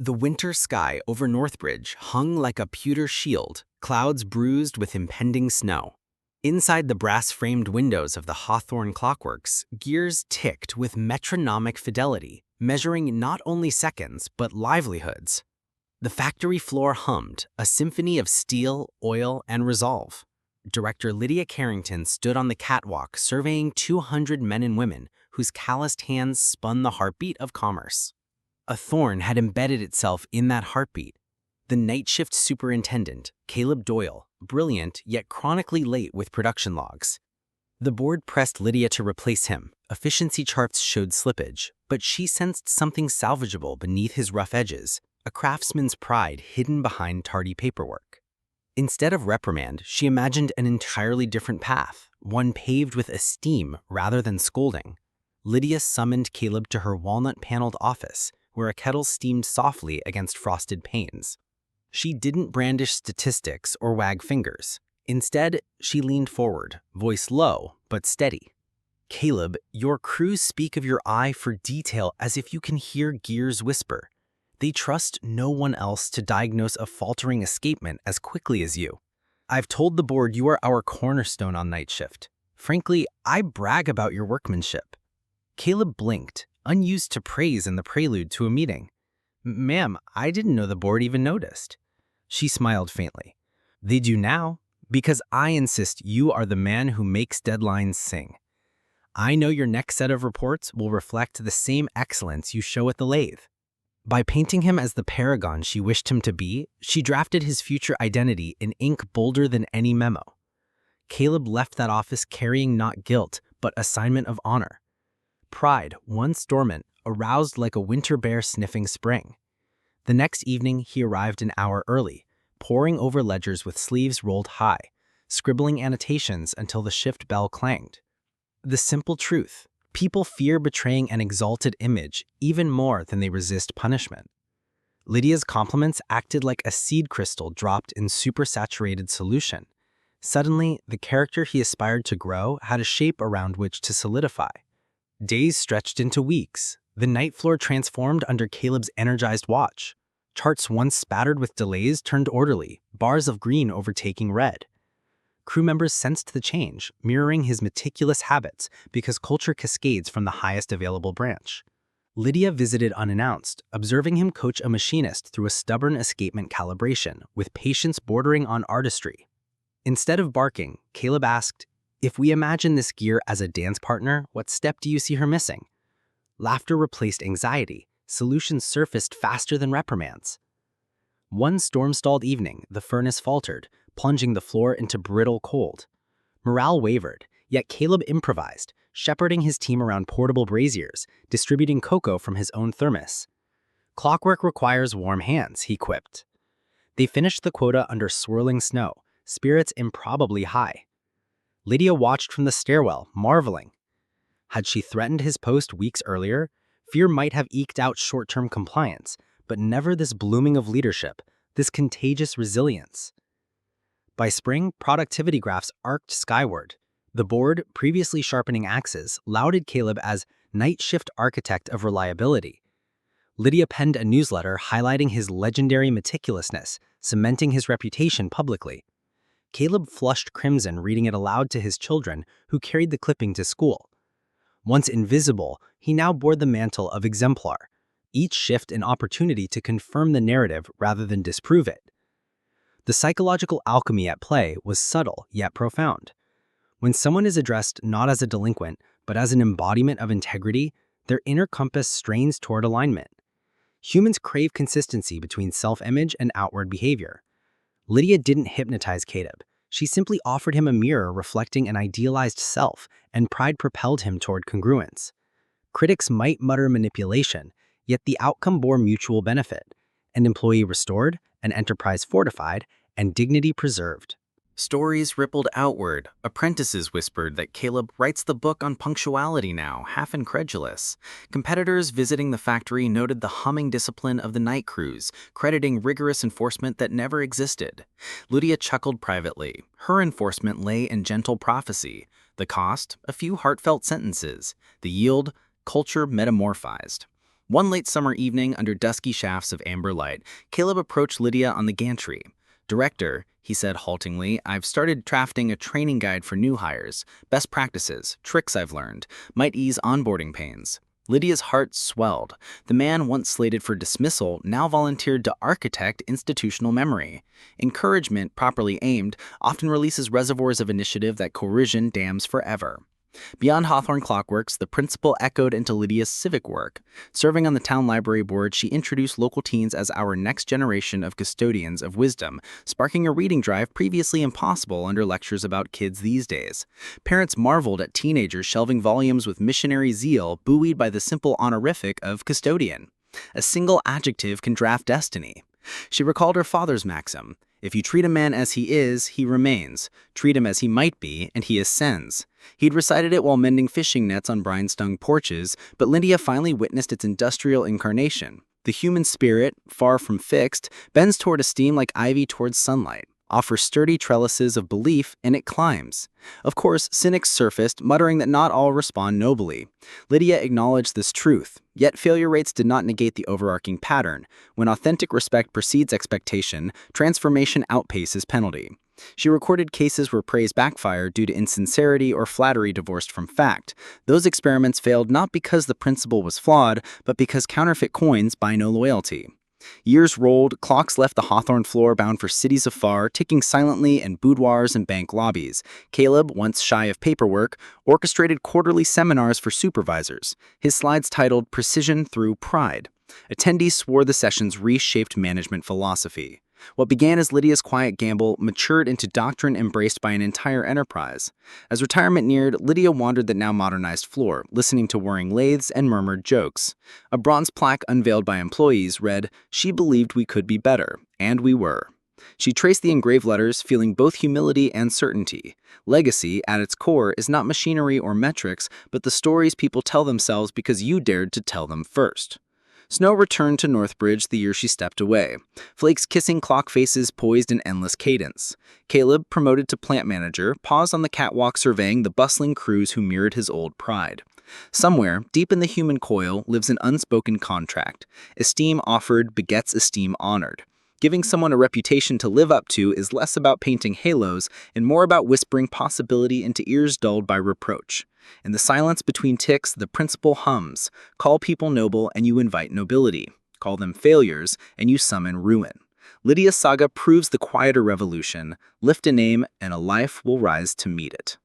The winter sky over Northbridge hung like a pewter shield, clouds bruised with impending snow. Inside the brass-framed windows of the Hawthorne clockworks, gears ticked with metronomic fidelity, measuring not only seconds but livelihoods. The factory floor hummed, a symphony of steel, oil, and resolve. Director Lydia Carrington stood on the catwalk surveying 200 men and women whose calloused hands spun the heartbeat of commerce. A thorn had embedded itself in that heartbeat. The night shift superintendent, Caleb Doyle, brilliant yet chronically late with production logs. The board pressed Lydia to replace him. Efficiency charts showed slippage, but she sensed something salvageable beneath his rough edges, a craftsman's pride hidden behind tardy paperwork. Instead of reprimand, she imagined an entirely different path, one paved with esteem rather than scolding. Lydia summoned Caleb to her walnut-paneled office, where a kettle steamed softly against frosted panes. She didn't brandish statistics or wag fingers. Instead, she leaned forward, voice low but steady. "Caleb, your crews speak of your eye for detail as if you can hear gears whisper. They trust no one else to diagnose a faltering escapement as quickly as you. I've told the board you are our cornerstone on night shift. Frankly, I brag about your workmanship." Caleb blinked, unused to praise in the prelude to a meeting. "Ma'am, I didn't know the board even noticed." She smiled faintly. "They do now, because I insist you are the man who makes deadlines sing. I know your next set of reports will reflect the same excellence you show at the lathe." By painting him as the paragon she wished him to be, she drafted his future identity in ink bolder than any memo. Caleb left that office carrying not guilt, but assignment of honor. Pride, once dormant, aroused like a winter bear sniffing spring. The next evening, he arrived an hour early, poring over ledgers with sleeves rolled high, scribbling annotations until the shift bell clanged. The simple truth: people fear betraying an exalted image even more than they resist punishment. Lydia's compliments acted like a seed crystal dropped in supersaturated solution. Suddenly, the character he aspired to grow had a shape around which to solidify. Days stretched into weeks. The night floor transformed under Caleb's energized watch. Charts once spattered with delays turned orderly, bars of green overtaking red. Crew members sensed the change, mirroring his meticulous habits because culture cascades from the highest available branch. Lydia visited unannounced, observing him coach a machinist through a stubborn escapement calibration, with patience bordering on artistry. Instead of barking, Caleb asked, "If we imagine this gear as a dance partner, what step do you see her missing?" Laughter replaced anxiety. Solutions surfaced faster than reprimands. One storm-stalled evening, the furnace faltered, plunging the floor into brittle cold. Morale wavered, yet Caleb improvised, shepherding his team around portable braziers, distributing cocoa from his own thermos. "Clockwork requires warm hands," he quipped. They finished the quota under swirling snow, spirits improbably high. Lydia watched from the stairwell, marveling. Had she threatened his post weeks earlier, fear might have eked out short-term compliance, but never this blooming of leadership, this contagious resilience. By spring, productivity graphs arced skyward. The board, previously sharpening axes, lauded Caleb as night shift architect of reliability. Lydia penned a newsletter highlighting his legendary meticulousness, cementing his reputation publicly. Caleb flushed crimson reading it aloud to his children, who carried the clipping to school. Once invisible, he now bore the mantle of exemplar, each shift an opportunity to confirm the narrative rather than disprove it. The psychological alchemy at play was subtle yet profound. When someone is addressed not as a delinquent, but as an embodiment of integrity, their inner compass strains toward alignment. Humans crave consistency between self-image and outward behavior. Lydia didn't hypnotize Caleb. She simply offered him a mirror reflecting an idealized self, and pride propelled him toward congruence. Critics might mutter manipulation, yet the outcome bore mutual benefit: an employee restored, an enterprise fortified, and dignity preserved. Stories rippled outward. Apprentices whispered that Caleb writes the book on punctuality now, half incredulous. Competitors visiting the factory noted the humming discipline of the night crews, crediting rigorous enforcement that never existed. Lydia chuckled privately. Her enforcement lay in gentle prophecy. The cost, a few heartfelt sentences. The yield, culture metamorphized. One late summer evening, under dusky shafts of amber light, Caleb approached Lydia on the gantry. "Director," he said haltingly, "I've started drafting a training guide for new hires. Best practices, tricks I've learned, might ease onboarding pains." Lydia's heart swelled. The man once slated for dismissal now volunteered to architect institutional memory. Encouragement, properly aimed, often releases reservoirs of initiative that coercion dams forever. Beyond Hawthorne Clockworks, the principal echoed into Lydia's civic work. Serving on the town library board, she introduced local teens as our next generation of custodians of wisdom, sparking a reading drive previously impossible under lectures about kids these days. Parents marveled at teenagers shelving volumes with missionary zeal, buoyed by the simple honorific of custodian. A single adjective can draft destiny. She recalled her father's maxim: "If you treat a man as he is, he remains. Treat him as he might be, and he ascends." He'd recited it while mending fishing nets on brine-stung porches, but Lydia finally witnessed its industrial incarnation. The human spirit, far from fixed, bends toward esteem like ivy towards sunlight, offers sturdy trellises of belief, and it climbs. Of course, cynics surfaced, muttering that not all respond nobly. Lydia acknowledged this truth, yet failure rates did not negate the overarching pattern. When authentic respect precedes expectation, transformation outpaces penalty. She recorded cases where praise backfired due to insincerity or flattery divorced from fact. Those experiments failed not because the principle was flawed, but because counterfeit coins buy no loyalty. Years rolled, clocks left the Hawthorne floor bound for cities afar, ticking silently in boudoirs and bank lobbies. Caleb, once shy of paperwork, orchestrated quarterly seminars for supervisors, his slides titled "Precision Through Pride." Attendees swore the sessions reshaped management philosophy. What began as Lydia's quiet gamble matured into doctrine embraced by an entire enterprise. As retirement neared, Lydia wandered the now modernized floor, listening to whirring lathes and murmured jokes. A bronze plaque unveiled by employees read, "She believed we could be better," and we were. She traced the engraved letters, feeling both humility and certainty. Legacy, at its core, is not machinery or metrics, but the stories people tell themselves because you dared to tell them first. Snow returned to Northbridge the year she stepped away, flakes kissing clock faces poised in endless cadence. Caleb, promoted to plant manager, paused on the catwalk surveying the bustling crews who mirrored his old pride. Somewhere, deep in the human coil, lives an unspoken contract. Esteem offered begets esteem honored. Giving someone a reputation to live up to is less about painting halos and more about whispering possibility into ears dulled by reproach. In the silence between ticks, the principle hums. Call people noble and you invite nobility. Call them failures and you summon ruin. Lydia's saga proves the quieter revolution. Lift a name and a life will rise to meet it.